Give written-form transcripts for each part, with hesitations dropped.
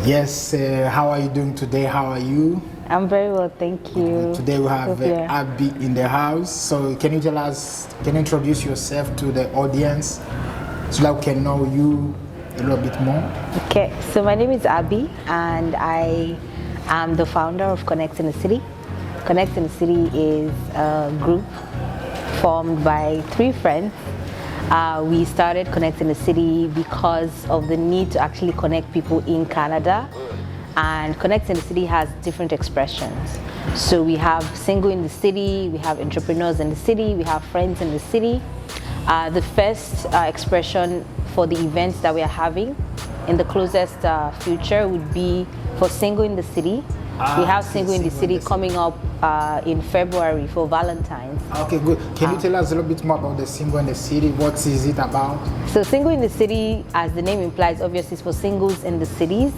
Yes, how are you doing today? How are you? I'm very well, thank you. Today we have Abby in the house. So can you introduce yourself to the audience so that we can know you a little bit more? Okay, so my name is Abby and I am the founder of Connect in the City. Connect in the City is a group formed by 3 friends. We started Connect in the City because of the need to actually connect people in Canada. And Connect in the City has different expressions. So we have single in the city, we have entrepreneurs in the city, we have friends in the city. The first expression for the events that we are having in the closest future would be for single in the city. We have single in the city coming up in February for Valentine's. Okay, good. Can you tell us a little bit more about the single in the city? What is it about? So single in the city, as the name implies, obviously is for singles in the cities.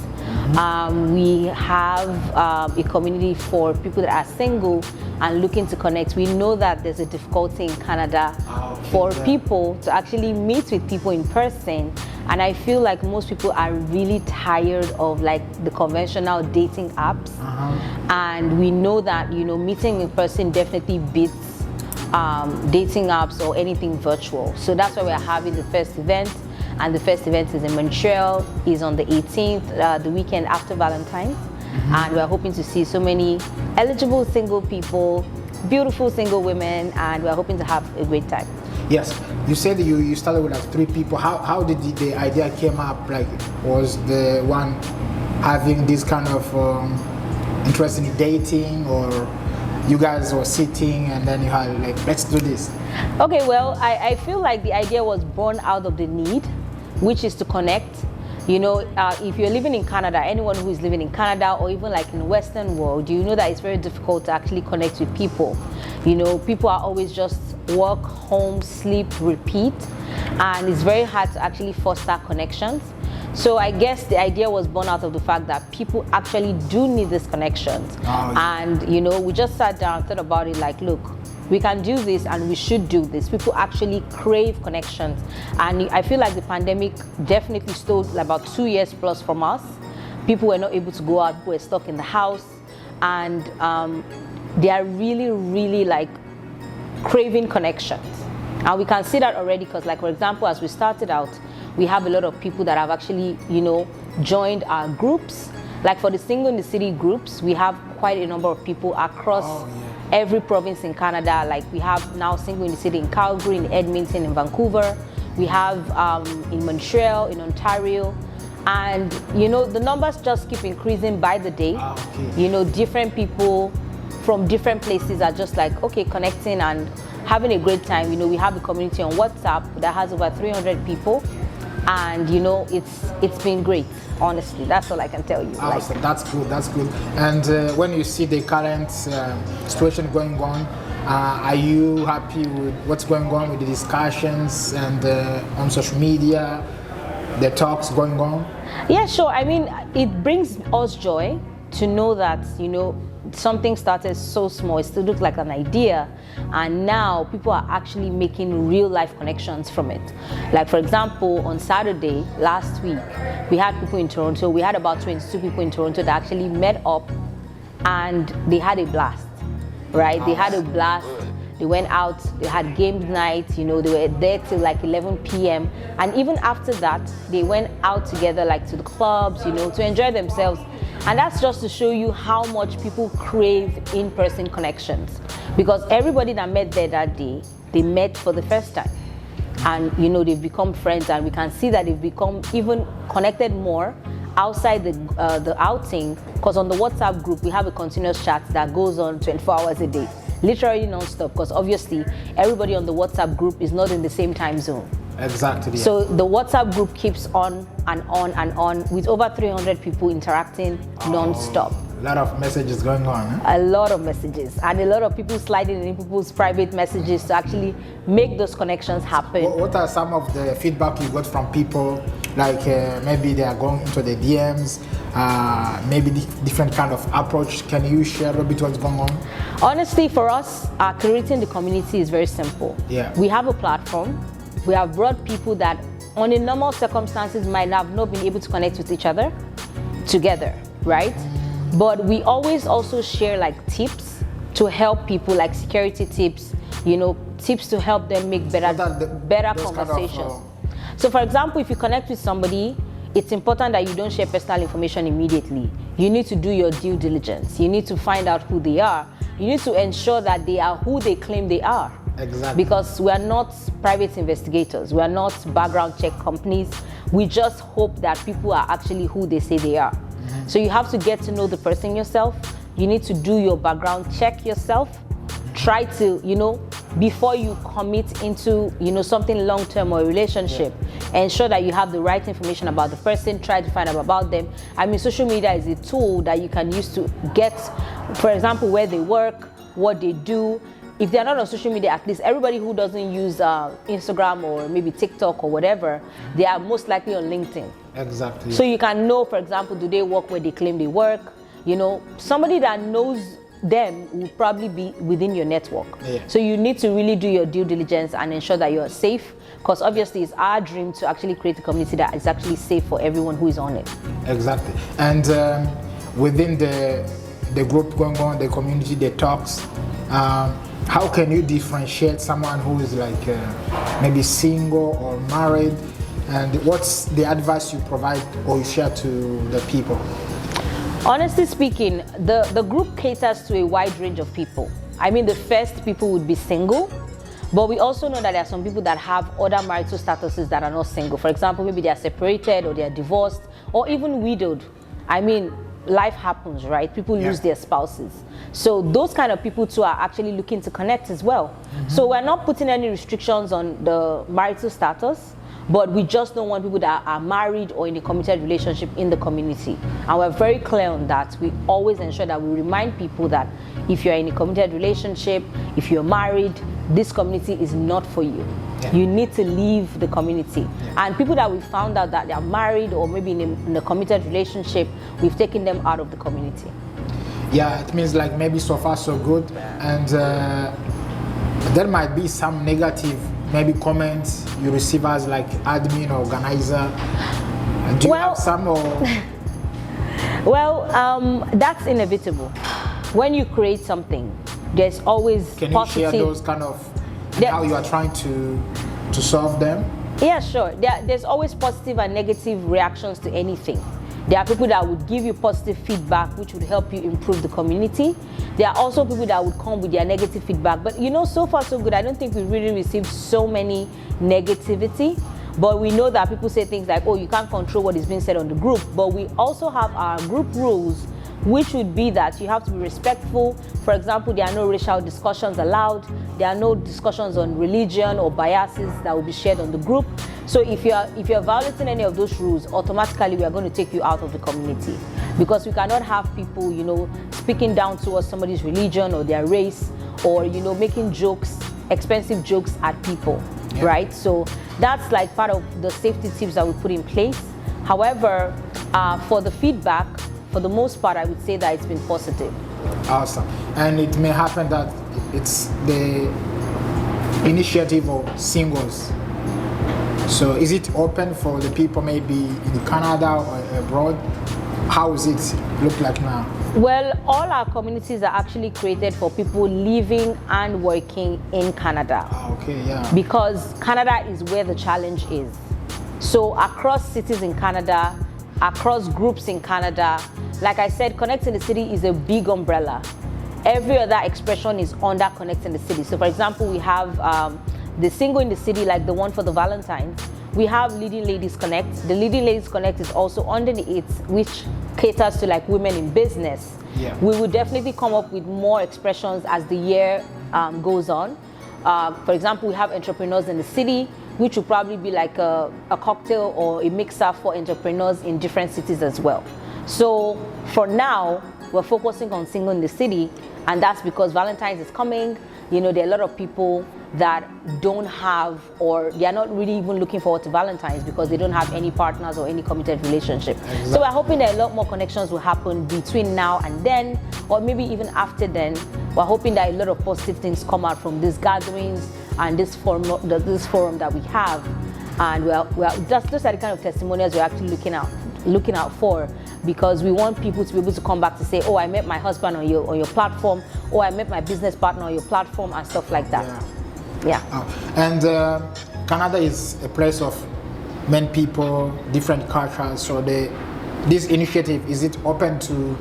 We have a community for people that are single and looking to connect. We know that there's a difficulty in Canada for people to actually meet with people in person. And I feel like most people are really tired of like the conventional dating apps. And we know that, you know, meeting in person definitely beats dating apps or anything virtual. So that's why we're having the first event. And the first event is in Montreal, is on the 18th, the weekend after Valentine's. And we're hoping to see so many eligible single people, beautiful single women, and we're hoping to have a great time. Yes, you said you started with like 3 people. How did the idea came up? Like, was the one having this kind of interest in dating, or you guys were sitting and then you had like, let's do this? Okay, well, I feel like the idea was born out of the need, which is to connect. You know, if you're living in Canada, anyone who is living in Canada or even like in the Western world, you know that it's very difficult to actually connect with people. You know, people are always just work, home, sleep, repeat, and it's very hard to actually foster connections. So I guess the idea was born out of the fact that people actually do need these connections. And, you know, we just sat down and thought about it like, look, we can do this and we should do this. People actually crave connections. And I feel like the pandemic definitely stole about 2 years plus from us. People were not able to go out, people were stuck in the house. And they are really, really like craving connections. And we can see that already because, like, for example, as we started out, we have a lot of people that have actually, you know, joined our groups. Like for the single in the city groups, we have quite a number of people across every province in Canada. Like we have now single in the city in Calgary, in Edmonton, in Vancouver. We have in Montreal, in Ontario. And, you know, the numbers just keep increasing by the day. You know, different people from different places are just like, okay, connecting and having a great time. You know, we have a community on WhatsApp that has over 300 people. And, you know, it's been great. Honestly, that's all I can tell you. Awesome. Like, that's good. That's good. And when you see the current situation going on, are you happy with what's going on with the discussions and on social media, the talks going on? Yeah, sure. I mean, it brings us joy to know that, you know, something started so small. It still looked like an idea, and now people are actually making real life connections from it. Like for example, on Saturday last week, we had people in Toronto. We had about 22 people in Toronto that actually met up and they had a blast, right? They had a blast. They went out, they had game night, you know, they were there till like 11 p.m. And even after that, they went out together like to the clubs, you know, to enjoy themselves. And that's just to show you how much people crave in-person connections. Because everybody that met there that day, they met for the first time. And, you know, they've become friends, and we can see that they've become even connected more outside the outing. Because on the WhatsApp group, we have a continuous chat that goes on 24 hours a day. Literally non-stop, because obviously everybody on the WhatsApp group is not in the same time zone. Exactly. Yeah. So the WhatsApp group keeps on and on and on with over 300 people interacting non-stop. A lot of messages going on. A lot of messages, and a lot of people sliding in people's private messages to actually make those connections happen. What are some of the feedback you got from people? Like maybe they are going into the DMs, maybe different kind of approach. Can you share a little bit what's going on? Honestly, for us, creating the community is very simple. Yeah. We have a platform. We have brought people that, under normal circumstances, might have not been able to connect with each other. together, right? But we always also share like tips to help people, like security tips, tips to help them make better conversations. So for example, if you connect with somebody, it's important that you don't share personal information immediately. You need to do your due diligence. You need to find out who they are. You need to ensure that they are who they claim they are. Exactly. Because we are not private investigators. We are not background check companies. We just hope that people are actually who they say they are. So you have to get to know the person yourself. You need to do your background check yourself. Try to, before you commit into, something long-term or a relationship, ensure that you have the right information about the person. Try to find out about them. I mean, social media is a tool that you can use to get, for example, where they work, what they do. If they're not on social media, at least everybody who doesn't use Instagram or maybe TikTok or whatever, they are most likely on LinkedIn. Exactly. So you can know, for example, do they work where they claim they work? Somebody that knows them will probably be within your network. Yeah. So you need to really do your due diligence and ensure that you're safe, because obviously it's our dream to actually create a community that is actually safe for everyone who is on it. Exactly. And within the group going on, the community, the talks, how can you differentiate someone who is like maybe single or married, and what's the advice you provide or you share to the people? Honestly speaking, the group caters to a wide range of people. I mean, the first people would be single, but we also know that there are some people that have other marital statuses that are not single. For example, maybe they are separated or they are divorced or even widowed. I mean, life happens, right? People lose their spouses. So those kind of people too are actually looking to connect as well. So we're not putting any restrictions on the marital status, but we just don't want people that are married or in a committed relationship in the community. And we're very clear on that. We always ensure that we remind people that if you're in a committed relationship, if you're married, this community is not for you. You need to leave the community. And people that we found out that they are married or maybe in a committed relationship, we've taken them out of the community. Yeah, it means like maybe so far so good. And there might be some negative maybe comments you receive as like admin or organizer. Do you have some or? That's inevitable. When you create something, there's always Can you positive. share those kind of how you are trying to solve them? Yeah, sure. There's always positive and negative reactions to anything. There are people that would give you positive feedback, which would help you improve the community. There are also people that would come with their negative feedback. But so far so good. I don't think we really received so many negativity. But we know that people say things like, oh, you can't control what is being said on the group. But we also have our group rules, which would be that you have to be respectful. For example, there are no racial discussions allowed. There are no discussions on religion or biases that will be shared on the group. So if you're violating any of those rules, automatically we are going to take you out of the community, because we cannot have people, speaking down towards somebody's religion or their race, or making jokes, expensive jokes at people, right? So that's like part of the safety tips that we put in place. However, for the feedback, for the most part, I would say that it's been positive. Awesome. And it may happen that it's the initiative of singles. So is it open for the people maybe in Canada or abroad? How does it look like now? Well, all our communities are actually created for people living and working in Canada. Okay, yeah. Because Canada is where the challenge is. So across cities in Canada, across groups in Canada, like I said, Connecting the City is a big umbrella. Every other expression is under Connecting the City. So for example, we have the Single in the City, like the one for the Valentines. We have Leading Ladies Connect. The Leading Ladies Connect is also under the it, which caters to like women in business. Yeah. We will definitely come up with more expressions as the year goes on. For example, we have Entrepreneurs in the City, which will probably be like a cocktail or a mixer for entrepreneurs in different cities as well. So for now, we're focusing on Single in the City, and that's because Valentine's is coming. There are a lot of people that don't have, or they are not really even looking forward to Valentine's because they don't have any partners or any committed relationship. Exactly. So we're hoping that a lot more connections will happen between now and then, or maybe even after then. We're hoping that a lot of positive things come out from these gatherings and this forum that we have. And those are the kind of testimonials we're actually looking out looking out for, because we want people to be able to come back to say, oh, I met my husband on your platform, or I met my business partner on your platform, and stuff like that. Yeah. And Canada is a place of many people, different cultures. So this initiative, is it open to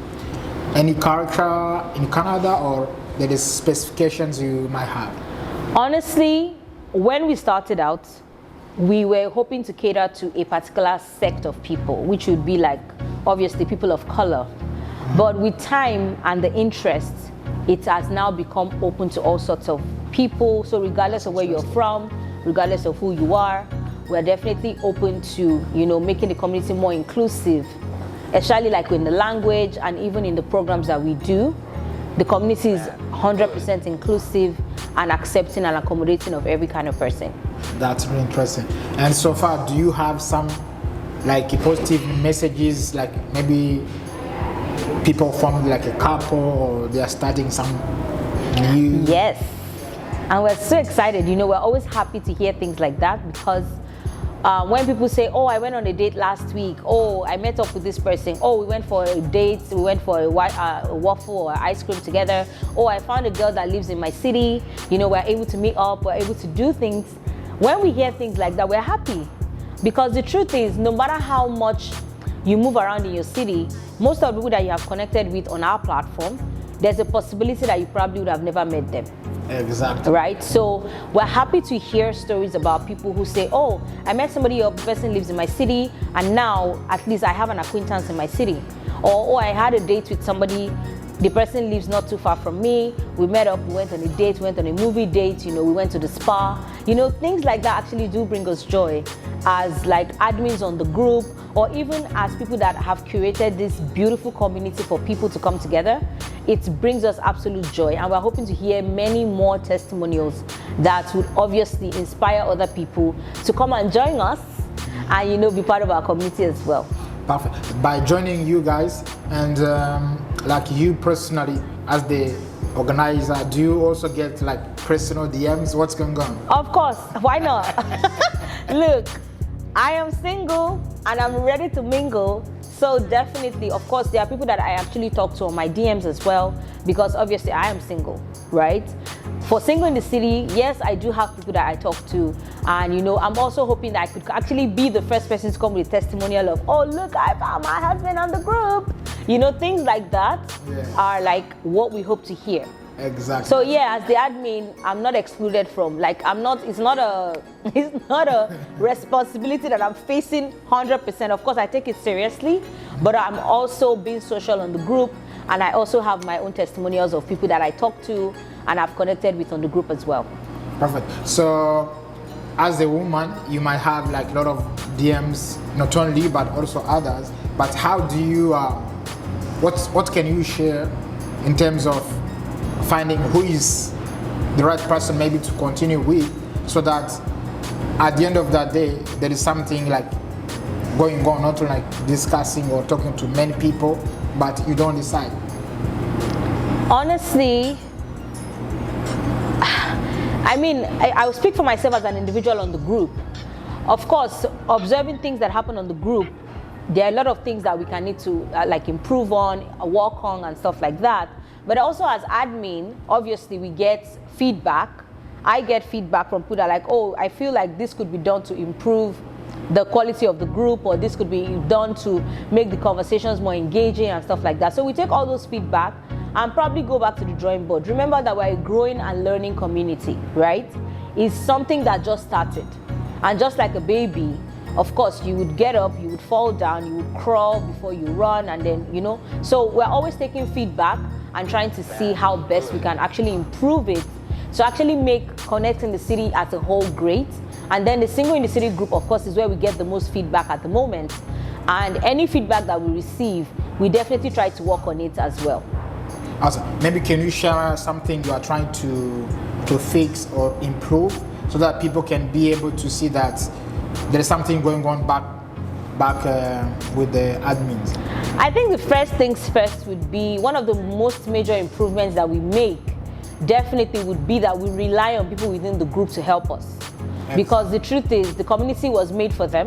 any culture in Canada, or there is specifications you might have? Honestly, when we started out, we were hoping to cater to a particular sect of people, which would be like, obviously, people of color. But with time and the interest, it has now become open to all sorts of people. So regardless of where you're from, regardless of who you are, we're definitely open to, making the community more inclusive, especially like in the language and even in the programs that we do. The community is 100% inclusive and accepting and accommodating of every kind of person. That's really interesting. And so far, do you have some like positive messages, like maybe people formed like a couple, or they are starting some new? Yes, and we're so excited. We're always happy to hear things like that, because when people say, oh, I went on a date last week, oh, I met up with this person, oh, we went for a date, we went for a waffle or ice cream together, oh, I found a girl that lives in my city, we're able to meet up, we're able to do things. When we hear things like that, we're happy, because the truth is, no matter how much you move around in your city, most of the people that you have connected with on our platform, there's a possibility that you probably would have never met them. Exactly. Right? So we're happy to hear stories about people who say, oh, I met somebody, your person lives in my city, and now at least I have an acquaintance in my city. Or, oh, I had a date with somebody, the person lives not too far from me, we met up, we went on a date, we went on a movie date, we went to the spa. Things like that actually do bring us joy as like admins on the group, or even as people that have curated this beautiful community for people to come together. It brings us absolute joy, and we're hoping to hear many more testimonials that would obviously inspire other people to come and join us and be part of our community as well. Perfect. By joining you guys, and like you personally as the organizer, do you also get like personal DMs? What's going on? Of course, why not? Look, I am single and I'm ready to mingle. So definitely, of course, there are people that I actually talk to on my DMs as well, because obviously I am single, right? For Single in the City, yes, I do have people that I talk to, and I'm also hoping that I could actually be the first person to come with a testimonial of, oh, look, I found my husband on the group. Things like that are like what we hope to hear. Exactly. So yeah, as the admin, I'm not excluded from, like, it's not a responsibility that I'm facing 100%. Of course, I take it seriously, but I'm also being social on the group, and I also have my own testimonials of people that I talk to and I've connected with on the group as well. Perfect. So as a woman, you might have like a lot of DMs, not only, but also others. But how do you, what can you share in terms of finding who is the right person maybe to continue with, so that at the end of that day, there is something like going on, not like discussing or talking to many people, but you don't decide? Honestly, I will speak for myself as an individual on the group. Of course, observing things that happen on the group, there are a lot of things that we can need to like improve on, work on, and stuff like that. But also as admin, obviously we get feedback. I get feedback from people that are like, oh, I feel like this could be done to improve the quality of the group, or this could be done to make the conversations more engaging and stuff like that. So we take all those feedback and probably go back to the drawing board. Remember that we're a growing and learning community, right? It's something that just started. And just like a baby, of course, you would get up, you would fall down, you would crawl before you run, and then, So we're always taking feedback and trying to see how best we can actually improve it to actually make Connecting the City as a whole great. And then the Single in the City group, of course, is where we get the most feedback at the moment. And any feedback that we receive, we definitely try to work on it as well. Awesome. Maybe can you share something you are trying to fix or improve, so that people can be able to see that there is something going on back with the admins? I think the first things first would be, one of the most major improvements that we make definitely would be that we rely on people within the group to help us. Yes. Because the truth is, the community was made for them,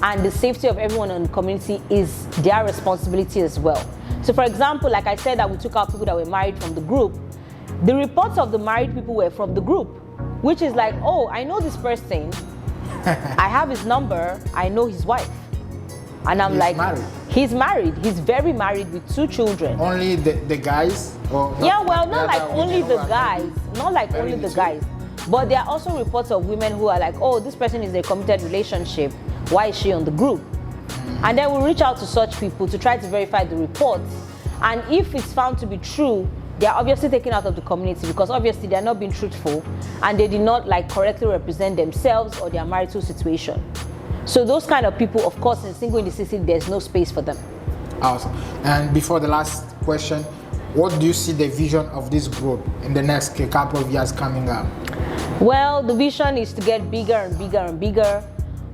and the safety of everyone in the community is their responsibility as well. So for example, like I said that we took out people that were married from the group, the reports of the married people were from the group, which is like, oh, I know this person, I have his number, I know his wife. And I'm like, married. He's married. He's very married with 2 children. Only the guys? Or yeah, well, not like only the guys. Not like only the too. guys. But there are also reports of women who are like, oh, this person is in a committed relationship. Why is she on the group? And then we reach out to such people to try to verify the reports. And if it's found to be true, they are obviously taken out of the community because obviously they are not being truthful and they did not like correctly represent themselves or their marital situation. So those kind of people, of course, in Single in the City, there's no space for them. Awesome. And before the last question, what do you see the vision of this group in the next couple of years coming up? Well, the vision is to get bigger and bigger and bigger.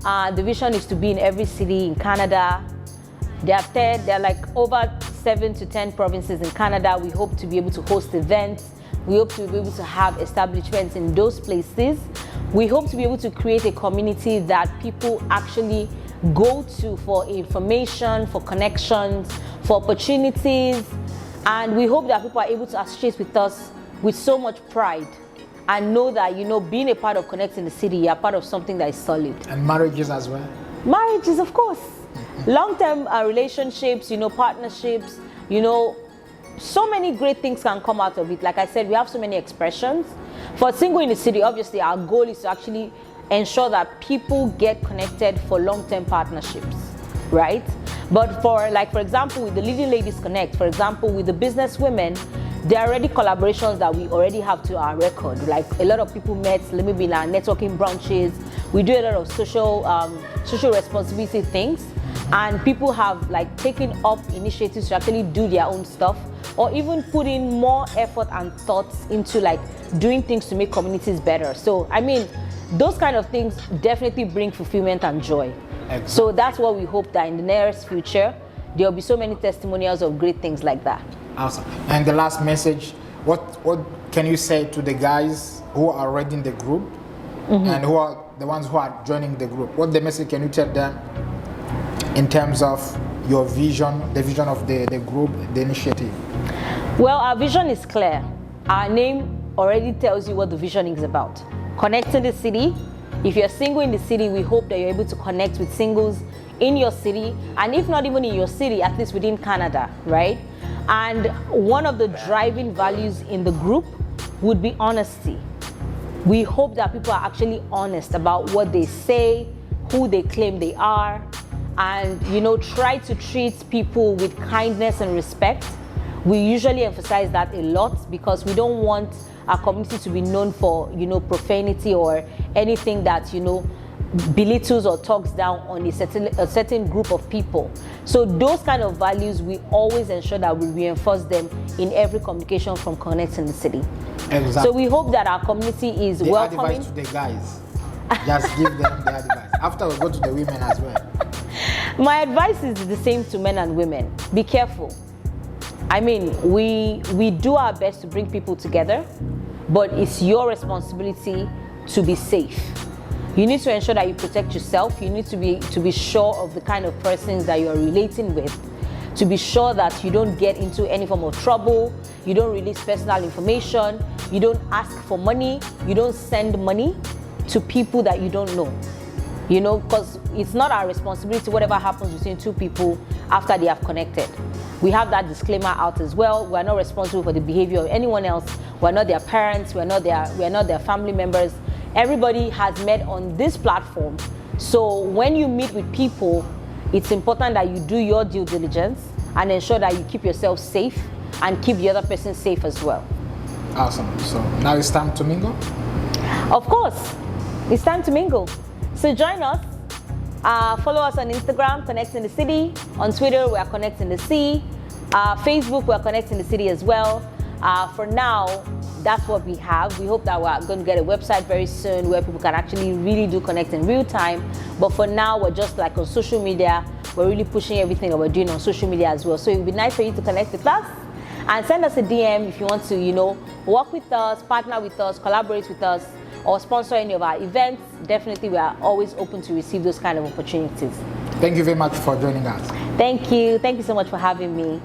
The vision is to be in every city in Canada. There are like over 7 to 10 provinces in Canada. We hope to be able to host events. We hope to be able to have establishments in those places. We hope to be able to create a community that people actually go to for information, for connections, for opportunities. And we hope that people are able to associate with us with so much pride and know that, you know, being a part of Connect in the City, you're part of something that is solid. And marriages as well? Marriages, of course. Long-term relationships, you know, partnerships, you know, so many great things can come out of it. Like I said, we have so many expressions. For Single in the City, obviously, our goal is to actually ensure that people get connected for long-term partnerships, right? But for example, with the Leading Ladies Connect, for example, with the business women, there are already collaborations that we already have to our record. Like a lot of people met, maybe in our networking brunches. We do a lot of social responsibility things, and people have like taken up initiatives to actually do their own stuff, or even put in more effort and thoughts into like doing things to make communities better. So I mean, those kind of things definitely bring fulfillment and joy. Excellent. So that's what we hope that in the nearest future, there will be so many testimonials of great things like that. Awesome. And the last message, what can you say to the guys who are already in the group and who are the ones who are joining the group? What the message can you tell them in terms of your vision, the vision of the group, the initiative? Well, our vision is clear. Our name already tells you what the vision is about. Connecting the city. If you're single in the city, we hope that you're able to connect with singles in your city, and if not even in your city, at least within Canada, right? And one of the driving values in the group would be honesty. We hope that people are actually honest about what they say, who they claim they are, and, you know, try to treat people with kindness and respect. We usually emphasize that a lot because we don't want our community to be known for, you know, profanity or anything that, you know, belittles or talks down on a certain group of people. So those kind of values, we always ensure that we reinforce them in every communication from Connect in the City. Exactly. So we hope that our community is the welcoming. Advice to the guys. Just give them the advice. After we go to the women as well. My advice is the same to men and women. Be careful. I mean, we do our best to bring people together, but it's your responsibility to be safe. You need to ensure that you protect yourself. You need to be sure of the kind of persons that you're relating with, to be sure that you don't get into any form of trouble, you don't release personal information, you don't ask for money, you don't send money to people that you don't know. You know, because it's not our responsibility whatever happens between two people after they have connected. We have that disclaimer out as well. We're not responsible for the behavior of anyone else. We're not their parents, we're not their family members. Everybody has met on this platform. So when you meet with people, it's important that you do your due diligence and ensure that you keep yourself safe and keep the other person safe as well. Awesome. So now it's time to mingle? Of course, it's time to mingle. So join us. Follow us on Instagram, Connect in the City. On Twitter, we are Connect in the Sea. Facebook, we are Connect in the City as well. For now, that's what we have. We hope that we're going to get a website very soon where people can actually really do connect in real time. But for now, we're just like on social media. We're really pushing everything that we're doing on social media as well. So it would be nice for you to connect with us and send us a DM if you want to, you know, work with us, partner with us, collaborate with us. or sponsor any of our events, definitely we are always open to receive those kind of opportunities. Thank you very much for joining us. Thank you so much for having me.